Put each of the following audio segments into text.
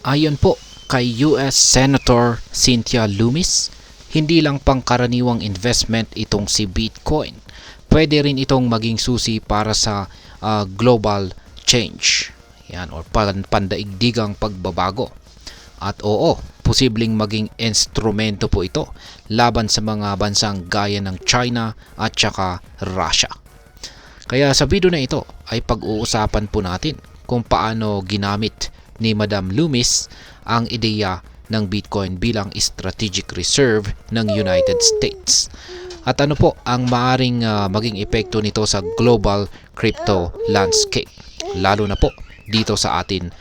Ayon po kay US Senator Cynthia Lummis, hindi lang pangkaraniwang investment itong si Bitcoin. Pwede rin itong maging susi para sa global change. Yan, or pandaigdigang pagbabago. At oo, posibleng maging instrumento po ito laban sa mga bansang gaya ng China at saka Russia. Kaya sa video na ito ay pag-uusapan po natin kung paano ginamit ni Madam Lummis ang ideya ng Bitcoin bilang strategic reserve ng United States. At ano po ang maaring maging epekto nito sa global crypto landscape, lalo na po dito sa atin,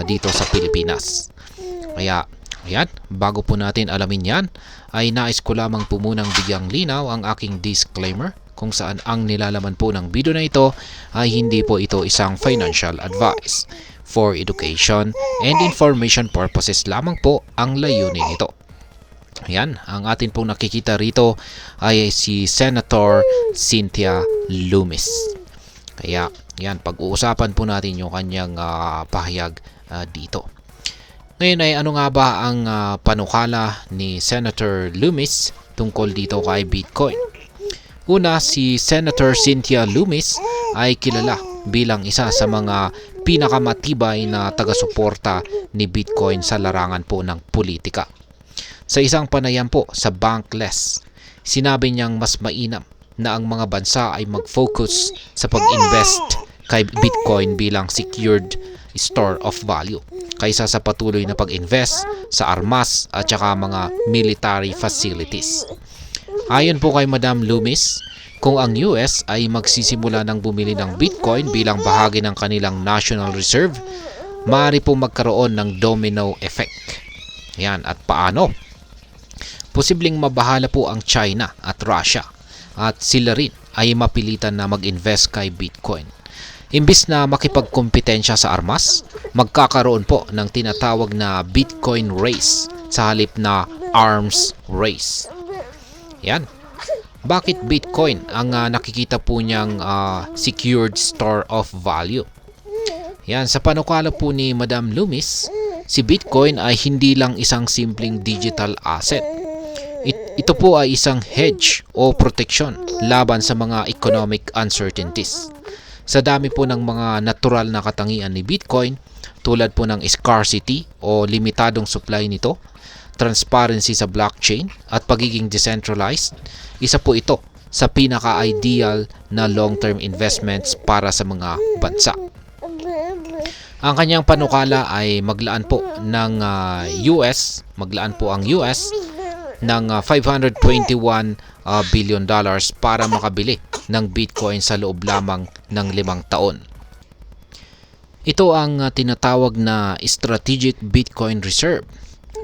dito sa Pilipinas. Kaya ayan, bago po natin alamin yan, ay nais ko lamang po munang bigyang linaw ang aking disclaimer kung saan ang nilalaman po ng video na ito ay hindi po ito isang financial advice. For education and information purposes lamang po ang layunin nito. Ayan, ang atin pong nakikita rito ay si Senator Cynthia Lummis. Kaya yan, pag-uusapan po natin yung kanyang pahayag dito. Ngayon ay ano nga ba ang panukala ni Senator Lummis tungkol dito kay Bitcoin? Una, si Senator Cynthia Lummis ay kilala bilang isa sa mga pinakamatibay na taga-suporta ni Bitcoin sa larangan po ng politika. Sa isang panayam po sa Bankless, sinabi niyang mas mainam na ang mga bansa ay mag-focus sa pag-invest kay Bitcoin bilang secured store of value kaysa sa patuloy na pag-invest sa armas at saka mga military facilities. Ayon po kay Madam Lummis, kung ang US ay magsisimula ng bumili ng Bitcoin bilang bahagi ng kanilang national reserve, maaari po magkaroon ng domino effect. Yan, at paano? Posibleng mabahala po ang China at Russia at sila rin ay mapilitan na mag-invest kay Bitcoin. Imbis na makipagkompetensya sa armas, magkakaroon po ng tinatawag na Bitcoin race sa halip na arms race. Yan. Bakit Bitcoin ang nakikita po niyang secured store of value? Yan, sa panukala po ni Madam Lummis, si Bitcoin ay hindi lang isang simpleng digital asset. Ito po ay isang hedge o protection laban sa mga economic uncertainties. Sa dami po ng mga natural na katangian ni Bitcoin, tulad po ng scarcity o limitadong supply nito, transparency sa blockchain at pagiging decentralized, isa po ito sa pinaka-ideal na long-term investments para sa mga bansa. Ang kanyang panukala ay maglaan po ang US ng $521 billion para makabili ng Bitcoin sa loob lamang ng 5 taon. Ito ang tinatawag na strategic Bitcoin reserve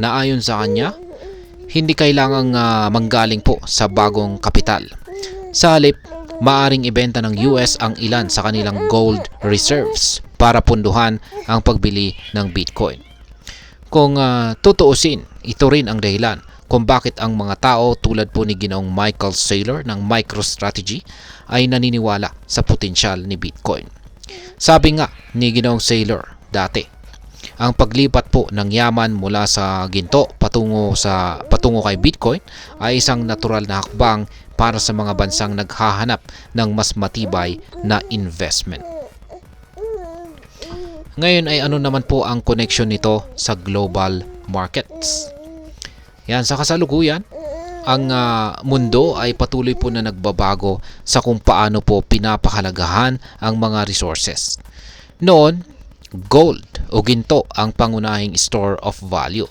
na ayon sa kanya, hindi kailangang manggaling po sa bagong kapital. Sa halip, maaring ibenta ng US ang ilan sa kanilang gold reserves para punduhan ang pagbili ng Bitcoin. Kung tutuusin, ito rin ang dahilan kung bakit ang mga tao tulad po ni Ginoong Michael Saylor ng MicroStrategy ay naniniwala sa potensyal ni Bitcoin. Sabi nga ni Ginoong Saylor dati, ang paglipat po ng yaman mula sa ginto patungo kay Bitcoin ay isang natural na hakbang para sa mga bansang naghahanap ng mas matibay na investment. Ngayon ay ano naman po ang connection nito sa global markets? Yan, sa kasalukuyan, ang mundo ay patuloy po na nagbabago sa kung paano po pinapahalagahan ang mga resources. Noon, gold o ginto ang pangunahing store of value.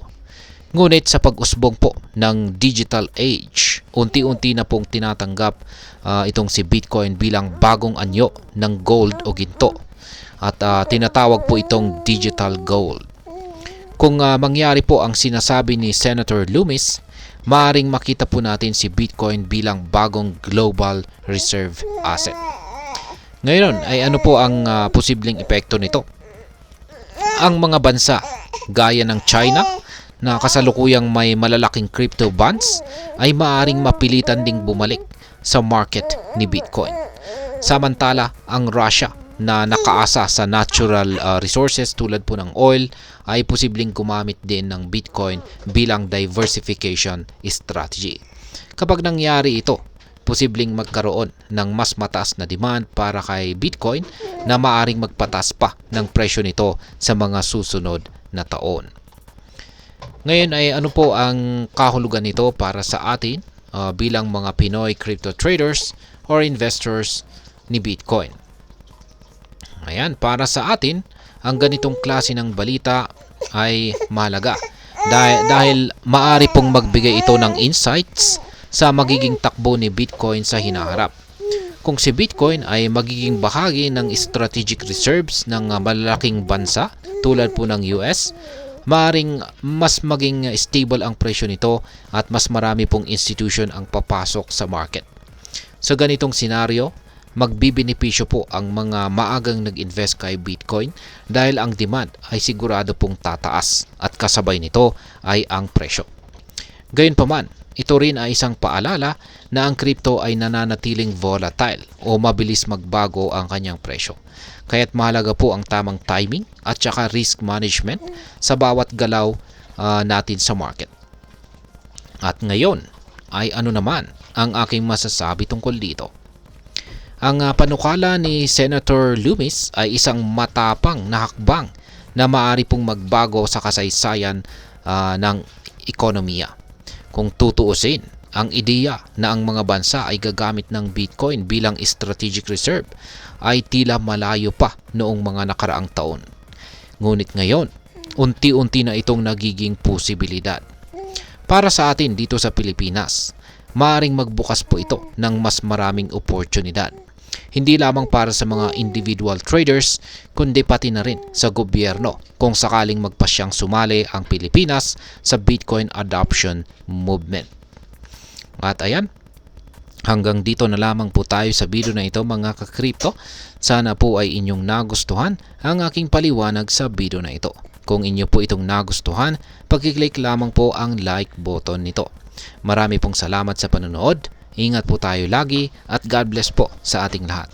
Ngunit sa pag-usbong po ng digital age, unti-unti na pong tinatanggap itong si Bitcoin bilang bagong anyo ng gold o ginto at tinatawag po itong digital gold. Kung mangyari po ang sinasabi ni Senator Lummis, maaring makita po natin si Bitcoin bilang bagong global reserve asset. Ngayon ay ano po ang posibleng epekto nito? Ang mga bansa gaya ng China na kasalukuyang may malalaking crypto bonds ay maaring mapilitan ding bumalik sa market ni Bitcoin. Samantala, ang Russia na nakaasa sa natural resources tulad po ng oil ay posibleng gumamit din ng Bitcoin bilang diversification strategy. Kapag nangyari ito, posibleng magkaroon ng mas mataas na demand para kay Bitcoin na maaring magpataas pa ng presyo nito sa mga susunod na taon. Ngayon ay ano po ang kahulugan nito para sa atin bilang mga Pinoy crypto traders or investors ni Bitcoin? Ayan, para sa atin, ang ganitong klase ng balita ay mahalaga dahil maaari pong magbigay ito ng insights sa magiging takbo ni Bitcoin sa hinaharap. Kung si Bitcoin ay magiging bahagi ng strategic reserves ng malalaking bansa tulad po ng US, maaring mas maging stable ang presyo nito at mas marami pong institution ang papasok sa market. Sa ganitong senaryo, magbibenepisyo po ang mga maagang nag-invest kay Bitcoin dahil ang demand ay sigurado pong tataas at kasabay nito ay ang presyo. Gayunpaman, ito rin ay isang paalala na ang crypto ay nananatiling volatile o mabilis magbago ang kanyang presyo. Kaya't mahalaga po ang tamang timing at saka risk management sa bawat galaw natin sa market. At ngayon ay ano naman ang aking masasabi tungkol dito? Ang panukala ni Senator Loomis ay isang matapang na hakbang na maaari pong magbago sa kasaysayan ng ekonomiya. Kung tutuusin, ang ideya na ang mga bansa ay gagamit ng Bitcoin bilang strategic reserve ay tila malayo pa noong mga nakaraang taon. Ngunit ngayon, unti-unti na itong nagiging posibilidad. Para sa atin dito sa Pilipinas, maaaring magbukas po ito ng mas maraming oportunidad. Hindi lamang para sa mga individual traders, kundi pati na rin sa gobyerno kung sakaling magpasyang sumali ang Pilipinas sa Bitcoin adoption movement. At ayan, hanggang dito na lamang po tayo sa video na ito mga ka-crypto. Sana po ay inyong nagustuhan ang aking paliwanag sa video na ito. Kung inyo po itong nagustuhan, pag-click lamang po ang like button nito. Marami pong salamat sa panonood. Ingat po tayo lagi at God bless po sa ating lahat.